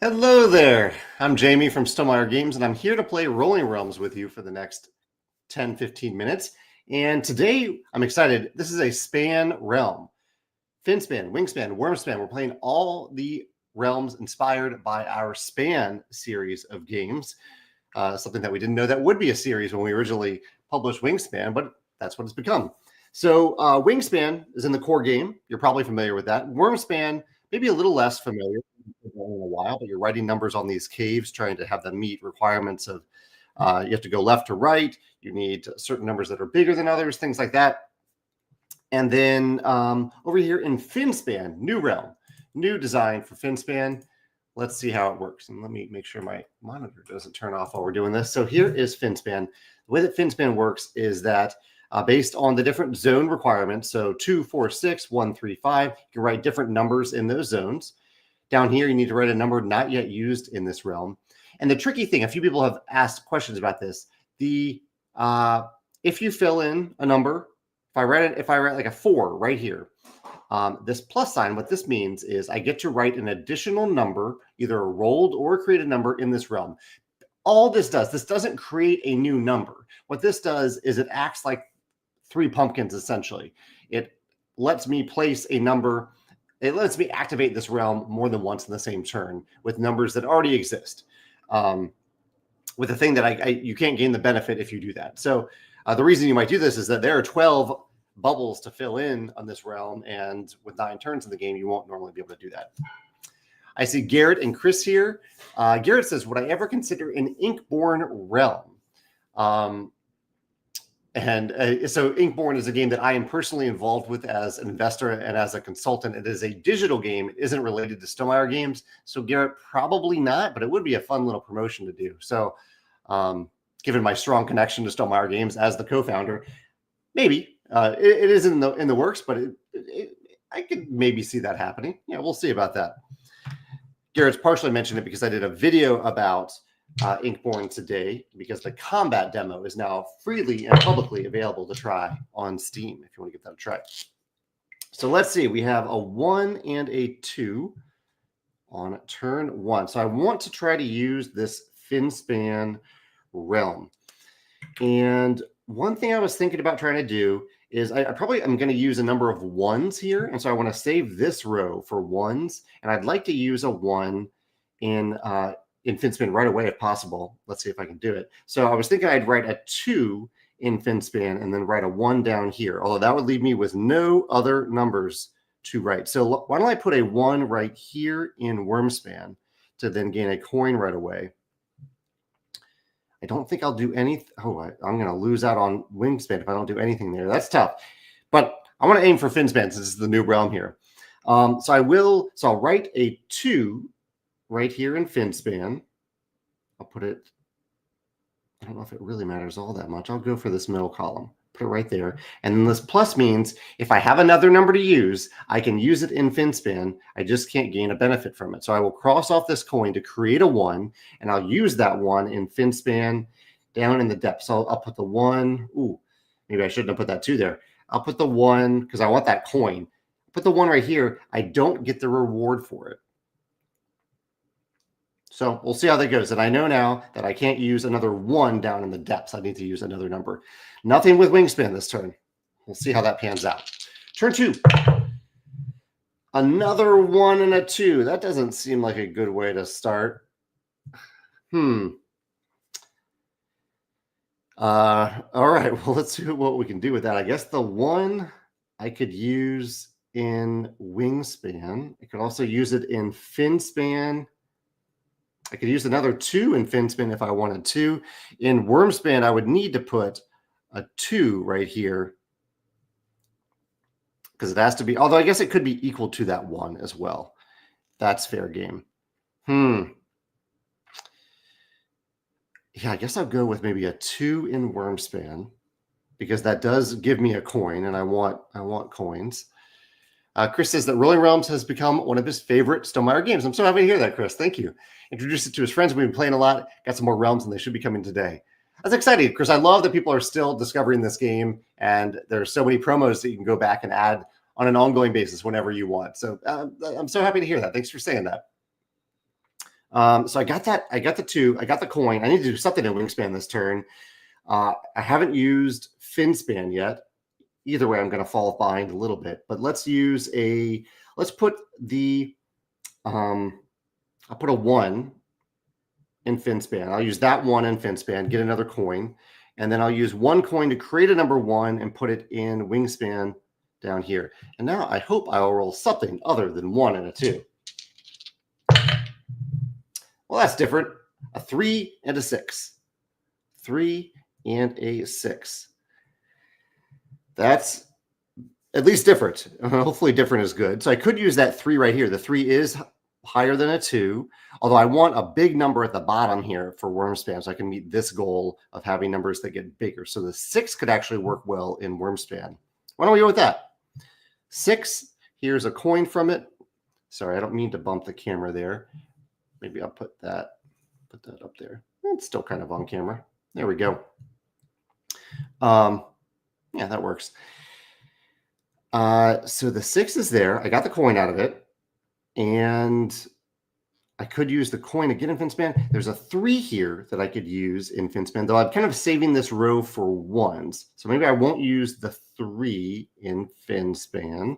Hello there. I'm Jamey from Stonemaier Games, and I'm here to play Rolling Realms with you for the next 10-15 minutes. And today, I'm excited. This is a span realm. Finspan, Wingspan, Wyrmspan. We're playing all the realms inspired by our Span series of games. Something that we didn't know that would be a series when we originally published Wingspan, but that's what it's become. So Wingspan is in the core game. You're probably familiar with that. Wyrmspan, maybe a little less familiar in a while, but you're writing numbers on these caves, trying to have them meet requirements of you have to go left to right. You need certain numbers that are bigger than others, things like that. And then over here in Finspan, new realm, new design for Finspan. Let's see how it works. And let me make sure my monitor doesn't turn off while we're doing this. So here is Finspan. The way that Finspan works is that based on the different zone requirements, so 2, 4, 6, 1, 3, 5, you can write different numbers in those zones. Down here, you need to write a number not yet used in this realm. And the tricky thing, a few people have asked questions about this. If you fill in a number, if I write like a 4 right here, this plus sign, what this means is I get to write an additional number, either a rolled or a created number in this realm. All this doesn't create a new number. What this does is it acts like 3 pumpkins, essentially. It lets me place a number. It lets me activate this realm more than once in the same turn with numbers that already exist. With a thing that you can't gain the benefit if you do that. So the reason you might do this is that there are 12 bubbles to fill in on this realm, and with 9 turns in the game, you won't normally be able to do that. I see Garrett and Chris here. Garrett says, would I ever consider an Inkborn realm? So Inkborn is a game that I am personally involved with as an investor and as a consultant. It is a digital game. It isn't related to Stonemaier Games. So Garrett, probably not, but it would be a fun little promotion to do. So given my strong connection to Stonemaier Games as the co-founder, maybe it is in the works, but I could maybe see that happening. Yeah, we'll see about that. Garrett's partially mentioned it because I did a video about Inkborn today, because the combat demo is now freely and publicly available to try on Steam if you want to give that a try. So let's see. We have a 1 and a 2 on turn 1. So I want to try to use this Finspan realm. And one thing I was thinking about trying to do is I probably am going to use a number of 1s here. And so I want to save this row for 1s. And I'd like to use a 1 in Finspan right away if possible. Let's see if I can do it. So I was thinking I'd write a 2 in Finspan and then write a 1 down here, although that would leave me with no other numbers to write. So why don't I put a 1 right here in Wyrmspan to then gain a coin right away. I don't think I'll do anything. Oh, I'm going to lose out on Wingspan if I don't do anything there. That's tough. But I want to aim for Finspan since this is the new realm here. So I'll write a 2 right here in Finspan. I'll put it, I don't know if it really matters all that much. I'll go for this middle column. Put it right there. And then this plus means if I have another number to use, I can use it in Finspan. I just can't gain a benefit from it. So I will cross off this coin to create a 1, and I'll use that 1 in Finspan down in the depths. So I'll put the 1. Ooh, maybe I shouldn't have put that 2 there. I'll put the 1 because I want that coin. Put the 1 right here. I don't get the reward for it. So we'll see how that goes. And I know now that I can't use another 1 down in the depths. I need to use another number. Nothing with Wingspan this turn. We'll see how that pans out. Turn 2. Another 1 and a 2. That doesn't seem like a good way to start. All right. Well, let's see what we can do with that. I guess the 1 I could use in Wingspan. I could also use it in Finspan. I could use another 2 in Finspan if I wanted to. In Wyrmspan, I would need to put a 2 right here because it has to be, although I guess it could be equal to that 1 as well. That's fair game. Yeah, I guess I'll go with maybe a 2 in Wyrmspan because that does give me a coin, and I want coins. Chris says that Rolling Realms has become one of his favorite Stonemaier games. I'm so happy to hear that, Chris. Thank you. Introduced it to his friends. We've been playing a lot. Got some more realms, and they should be coming today. That's exciting, Chris. I love that people are still discovering this game, and there's so many promos that you can go back and add on an ongoing basis whenever you want. So I'm so happy to hear that. Thanks for saying that. So I got that. I got the 2. I got the coin. I need to do something in Wingspan this turn. I haven't used Finspan yet. Either way, I'm going to fall behind a little bit. But let's put the, I'll put a 1 in Finspan. I'll use that 1 in Finspan, get another coin. And then I'll use 1 coin to create a number 1 and put it in Wingspan down here. And now I hope I'll roll something other than 1 and a 2. Well, that's different. A 3 and a 6. 3 and a 6. That's at least different. Hopefully different is good. So I could use that 3 right here. The 3 is higher than a 2, although I want a big number at the bottom here for Wyrmspan so I can meet this goal of having numbers that get bigger. So the 6 could actually work well in Wyrmspan. Why don't we go with that? 6, here's a coin from it. Sorry, I don't mean to bump the camera there. Maybe I'll put that up there. It's still kind of on camera. There we go. Yeah, that works. So the 6 is there. I got the coin out of it. And I could use the coin again in Finspan. There's a 3 here that I could use in Finspan, though I'm kind of saving this row for 1s. So maybe I won't use the 3 in Finspan.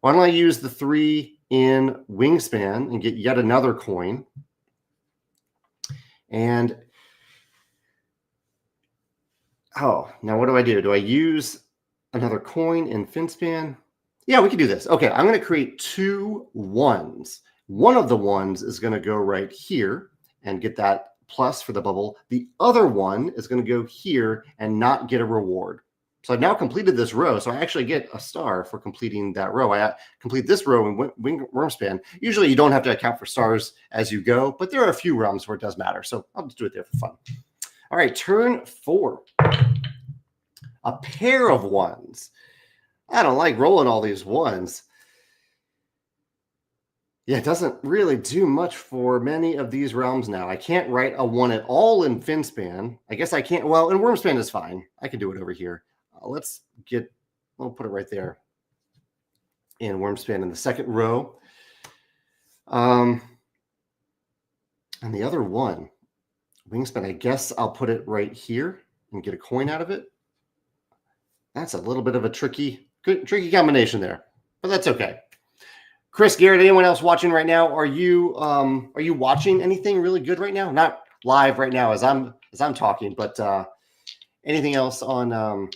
Why don't I use the 3 in Wingspan and get yet another coin? And, oh, now what do? Do I use another coin in Finspan? Yeah, we can do this. Okay, I'm going to create 2 1s. One of the 1s is going to go right here and get that plus for the bubble. The other one is going to go here and not get a reward. So I've now completed this row, so I actually get a star for completing that row. I complete this row in Wyrmspan. Usually you don't have to account for stars as you go, but there are a few realms where it does matter, so I'll just do it there for fun. All right, turn 4. A pair of 1s. I don't like rolling all these 1s. Yeah, it doesn't really do much for many of these realms now. I can't write a 1 at all in Finspan. I guess I can't. Well, in Wyrmspan is fine. I can do it over here. We'll put it right there in Wyrmspan in the second row. And the other one, Wingspan, I guess I'll put it right here and get a coin out of it. That's a little bit of a tricky combination there, but that's okay. Chris, Garrett, anyone else watching right now? Are you watching anything really good right now? Not live right now as I'm talking, but anything else on?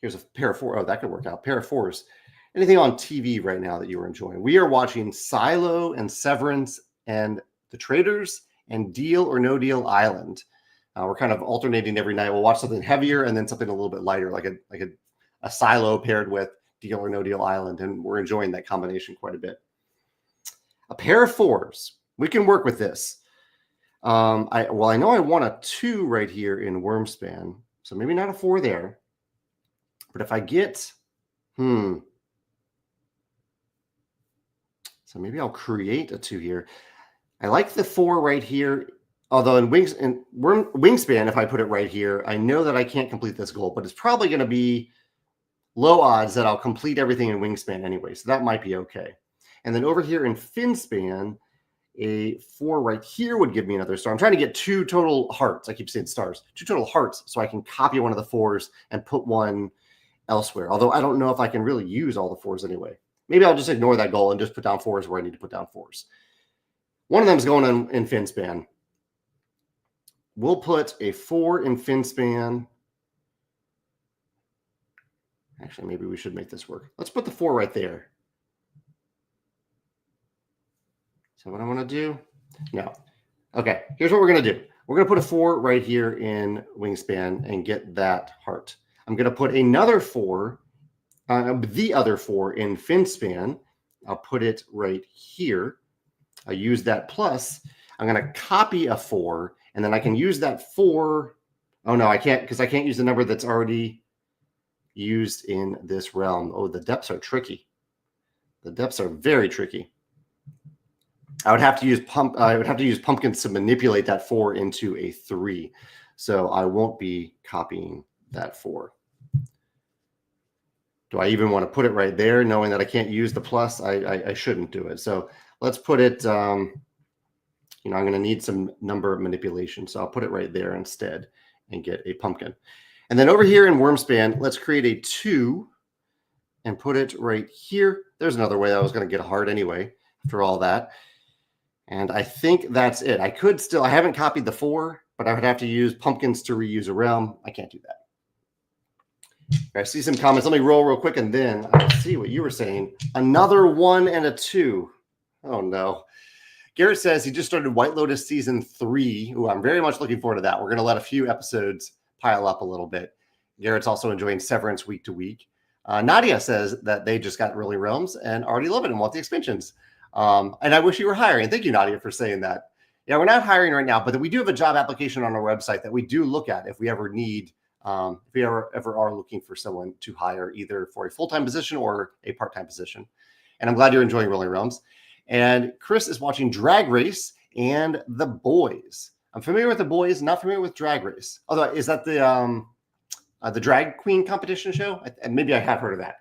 Here's a pair of 4. Oh, that could work out. Pair of 4s. Anything on TV right now that you are enjoying? We are watching Silo and Severance and The Traders and Deal or No Deal Island. We're kind of alternating every night. We'll watch something heavier and then something a little bit lighter, like a Silo paired with Deal or No Deal Island, and we're enjoying that combination quite a bit. A pair of 4s. We can work with this. I know I want a 2 right here in Wyrmspan, so maybe not a 4 there. But if I get, so maybe I'll create a 2 here. I like the 4 right here. Although in Wingspan, if I put it right here, I know that I can't complete this goal, but it's probably going to be low odds that I'll complete everything in Wingspan anyway. So that might be okay. And then over here in Finspan, a 4 right here would give me another star. I'm trying to get 2 total hearts. I keep saying stars. 2 total hearts so I can copy one of the 4s and put one elsewhere. Although I don't know if I can really use all the 4s anyway. Maybe I'll just ignore that goal and just put down 4s where I need to put down 4s. One of them is going in Finspan. We'll put a 4 in Finspan. Actually, maybe we should make this work. Let's put the 4 right there. So what I want to do? No. Okay, here's what we're going to do. We're going to put a 4 right here in Wingspan and get that heart. I'm going to put another 4, the other 4 in Finspan. I'll put it right here. I'll use that plus. I'm going to copy a 4, and then I can use that 4. Oh, no, I can't, because I can't use the number that's already used in this realm. Oh, the depths are tricky. The depths are very tricky. I would have to use pumpkins to manipulate that 4 into a 3. So I won't be copying that 4. Do I even want to put it right there, knowing that I can't use the plus? I shouldn't do it. So let's put it, I'm going to need some number manipulation. So I'll put it right there instead and get a pumpkin. And then over here in Wyrmspan, let's create a 2 and put it right here. There's another way I was going to get a heart anyway after all that. And I think that's it. I haven't copied the 4, but I would have to use pumpkins to reuse a realm. I can't do that. I see some comments. Let me roll real quick, and then I'll see what you were saying. Another 1 and a 2. Oh, no. Garrett says he just started White Lotus Season 3. Ooh, I'm very much looking forward to that. We're going to let a few episodes pile up a little bit. Garrett's also enjoying Severance week to week. Nadia says that they just got Really Realms and already love it and want the expansions. And I wish you were hiring. Thank you, Nadia, for saying that. Yeah, we're not hiring right now, but we do have a job application on our website that we do look at if we ever need, if we ever are looking for someone to hire either for a full-time position or a part-time position. And I'm glad you're enjoying Really Realms. And Chris is watching Drag Race and The Boys. I'm familiar with The Boys, not familiar with Drag Race. Although, is that the drag queen competition show? Maybe I have heard of that.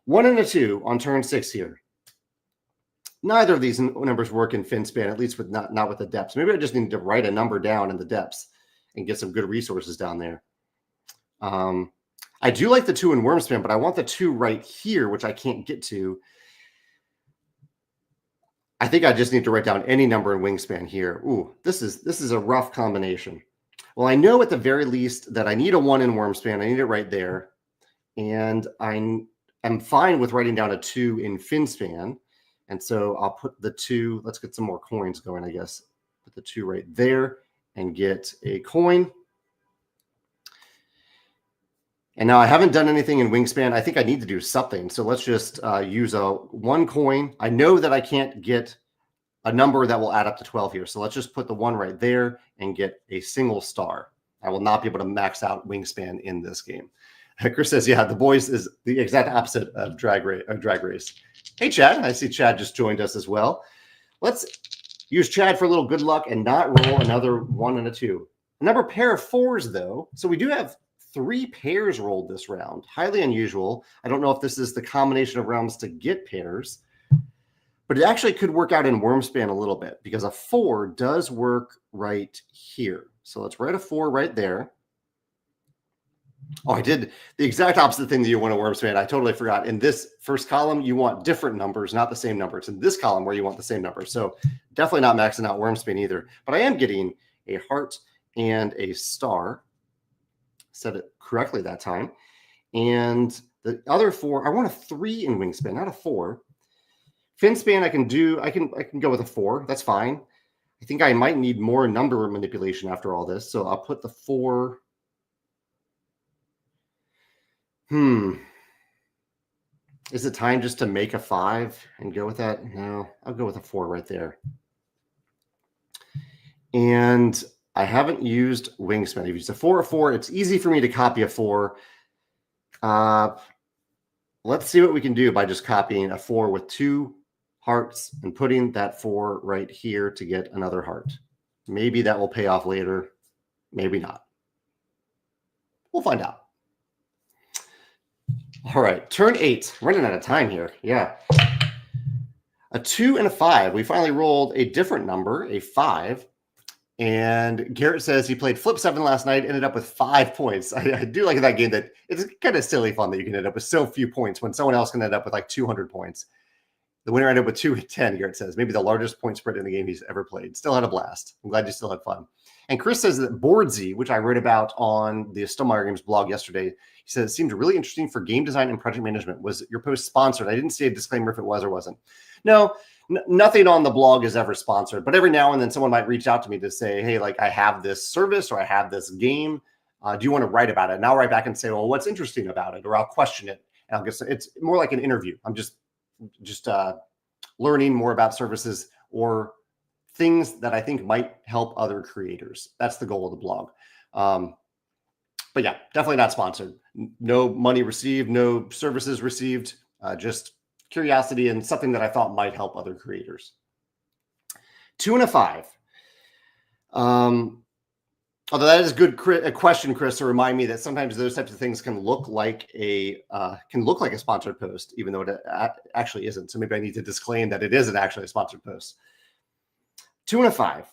1 and a 2 on turn 6 here. Neither of these numbers work in Finspan, at least with not with the depths. Maybe I just need to write a number down in the depths and get some good resources down there. I do like the 2 in Wyrmspan, but I want the 2 right here, which I can't get to. I think I just need to write down any number in Wingspan here. Ooh, this is a rough combination. Well, I know at the very least that I need a 1 in Wyrmspan. I need it right there. And I'm fine with writing down a 2 in Finspan. And so I'll put the 2, let's get some more coins going, I guess. Put the 2 right there and get a coin. And now I haven't done anything in Wingspan. I think I need to do something. So let's just use a 1 coin. I know that I can't get a number that will add up to 12 here. So let's just put the 1 right there and get a single star. I will not be able to max out Wingspan in this game. Chris says, yeah, The Boys is the exact opposite of Drag Race. Hey, Chad. I see Chad just joined us as well. Let's use Chad for a little good luck and not roll another 1 and a 2. Another pair of 4s, though. So we do have 3 pairs rolled this round. Highly unusual. I don't know if this is the combination of rounds to get pairs, but it actually could work out in Wyrmspan a little bit because a 4 does work right here. So let's write a 4 right there. Oh, I did the exact opposite thing that you want in Wyrmspan. I totally forgot. In this first column, you want different numbers, not the same number. It's in this column where you want the same number. So definitely not maxing out Wyrmspan either. But I am getting a heart and a star. Said it correctly that time. And the other 4, I want a 3 in Wingspan, not a 4. Finspan, I can go with a 4. That's fine. I think I might need more number manipulation after all this. So I'll put the 4. Is it time just to make a 5 and go with that? No, I'll go with a 4 right there. And I haven't used Wingspan. I've used a 4, a 4. It's easy for me to copy a 4. Let's see what we can do by just copying a 4 with 2 hearts and putting that 4 right here to get another heart. Maybe that will pay off later. Maybe not. We'll find out. All right, turn 8. Running out of time here. Yeah. A 2 and a 5. We finally rolled a different number, a 5. And Garrett says he played Flip 7 last night, ended up with 5 points. I do like that game that it's kind of silly fun that you can end up with so few points when someone else can end up with like 200 points. The winner ended up with 210, Garrett says. Maybe the largest point spread in the game he's ever played. Still had a blast. I'm glad you still had fun. And Chris says that Boardsy, which I wrote about on the Stonemeyer Games blog yesterday, he said it seemed really interesting for game design and project management. Was your post sponsored? I didn't see a disclaimer if it was or wasn't. No, nothing on the blog is ever sponsored. But every now and then someone might reach out to me to say, hey, like I have this service or I have this game. Do you want to write about it? And I'll write back and say, well, what's interesting about it? Or I'll question it. And I'll guess it's more like an interview. I'm just learning more about services or things that I think might help other creators. That's the goal of the blog. But yeah, definitely not sponsored. No money received, no services received, just curiosity and something that I thought might help other creators. 2 and a 5. Although that is a question, Chris, to remind me that sometimes those types of things can look like a sponsored post, even though it actually isn't. So maybe I need to disclaim that it isn't actually a sponsored post. 2 and a 5.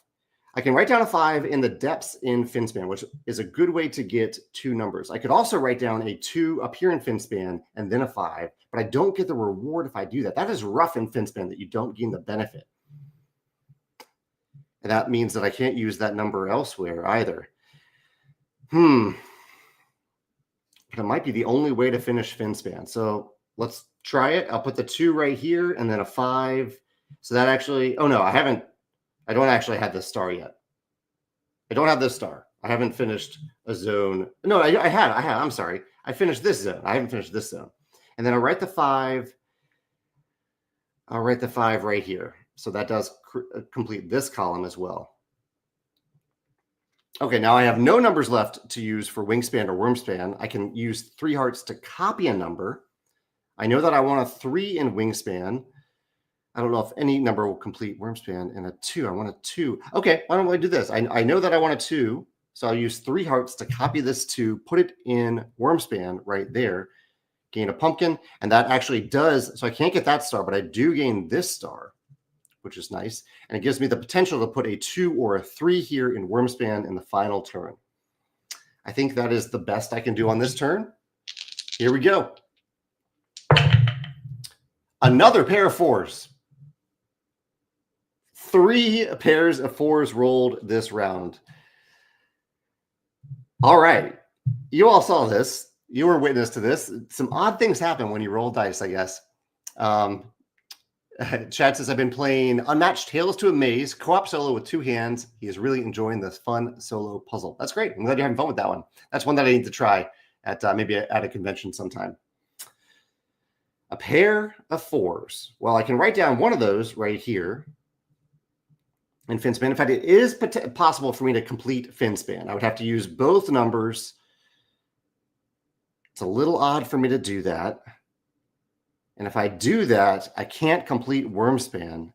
I can write down a 5 in the depths in Finspan, which is a good way to get 2 numbers. I could also write down a 2 up here in Finspan and then a 5, but I don't get the reward if I do that. That is rough in Finspan, that you don't gain the benefit. And that means that I can't use that number elsewhere either. But it might be the only way to finish Finspan. So let's try it. I'll put the 2 right here and then a 5. So that actually, oh no, I don't actually have this star yet. I don't have this star. I haven't finished a zone. No, I have. I'm sorry. I finished this zone. I haven't finished this zone. And then I'll write the 5. I'll write the 5 right here. So that does complete this column as well. Okay, now I have no numbers left to use for Wingspan or Wyrmspan. I can use 3 hearts to copy a number. I know that I want a 3 in Wingspan. I don't know if any number will complete Wyrmspan, and a 2. I want a 2. Okay, why don't I do this? I know that I want a 2, so I'll use 3 hearts to copy this 2, put it in Wyrmspan right there, gain a pumpkin, and that actually does, so I can't get that star, but I do gain this star, which is nice, and it gives me the potential to put a 2 or a 3 here in Wyrmspan in the final turn. I think that is the best I can do on this turn. Here we go. Another pair of 4s. 3 pairs of 4s rolled this round. All right. You all saw this. You were witness to this. Some odd things happen when you roll dice, I guess. Chad says, I've been playing Unmatched Tales to a Maze, co-op solo with 2 hands. He is really enjoying this fun solo puzzle. That's great. I'm glad you're having fun with that one. That's one that I need to try at maybe at a convention sometime. A pair of 4s. Well, I can write down one of those right here in Finspan. In fact, it is possible for me to complete Finspan. I would have to use both numbers. It's a little odd for me to do that. And if I do that, I can't complete Wyrmspan.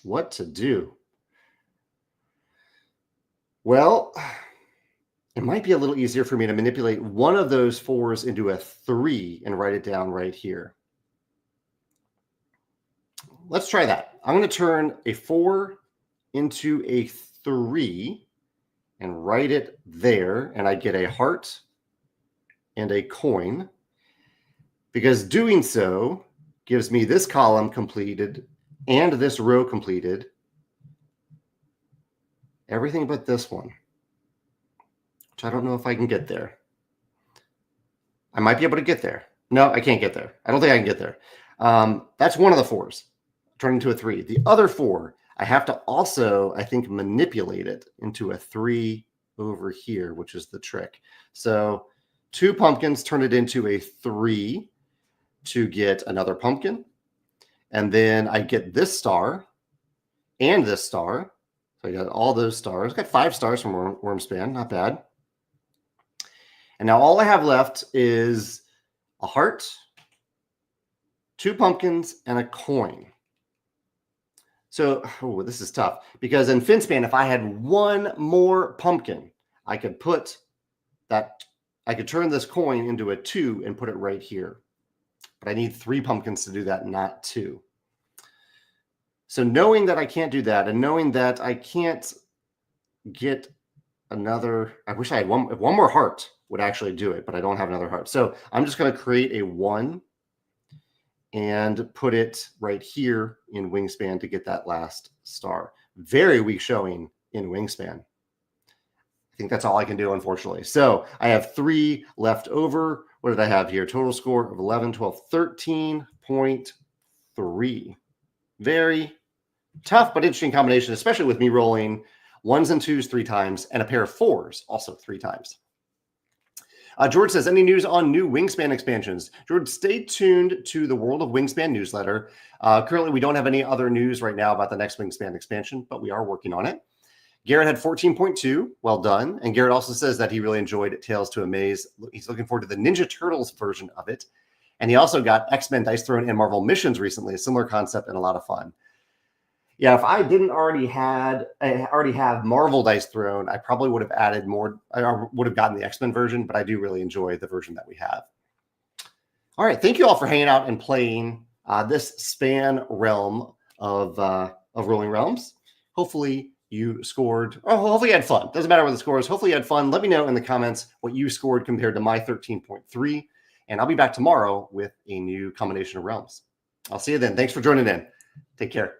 What to do? Well, it might be a little easier for me to manipulate one of those 4s into a 3 and write it down right here. Let's try that. I'm going to turn a 4 into a 3 and write it there, and I get a heart and a coin, because doing so gives me this column completed and this row completed. Everything but this one, which I don't know if I can get there. I might be able to get there. No, I can't get there. I don't think I can get there. That's one of the 4s. Turn into a 3. The other 4, I have to also, I think, manipulate it into a 3 over here, which is the trick. So 2 pumpkins, turn it into a 3 to get another pumpkin. And then I get this star and this star. So I got all those stars. Got 5 stars from Wyrmspan, not bad. And now all I have left is a heart, 2 pumpkins, and a coin. So, this is tough, because in Finspan, if I had 1 more pumpkin, I could put that, I could turn this coin into a 2 and put it right here. But I need 3 pumpkins to do that, not 2. So knowing that I can't do that, and knowing that I can't get another, I wish I had one more heart would actually do it, but I don't have another heart. So I'm just going to create a 1 and put it right here in Wingspan to get that last star. Very weak showing in Wingspan. I think that's all I can do, unfortunately. So I have 3 left over. What did I have here? Total score of 11, 12, 13.3. Very tough but interesting combination, especially with me rolling 1s and 2s 3 times and a pair of 4s also 3 times. George says, any news on new Wingspan expansions? George, stay tuned to the World of Wingspan newsletter. Currently, we don't have any other news right now about the next Wingspan expansion, but we are working on it. Garrett had 14.2. Well done. And Garrett also says that he really enjoyed Tales to a Maze. He's looking forward to the Ninja Turtles version of it. And he also got X-Men Dice Throne and Marvel Missions recently, a similar concept and a lot of fun. Yeah, if I didn't already have Marvel Dice Throne, I probably would have added more. I would have gotten the X-Men version, but I do really enjoy the version that we have. All right, thank you all for hanging out and playing this Span realm of Rolling Realms. Hopefully you scored. Oh, hopefully you had fun. Doesn't matter what the score is. Hopefully you had fun. Let me know in the comments what you scored compared to my 13.3, and I'll be back tomorrow with a new combination of realms. I'll see you then. Thanks for joining in. Take care.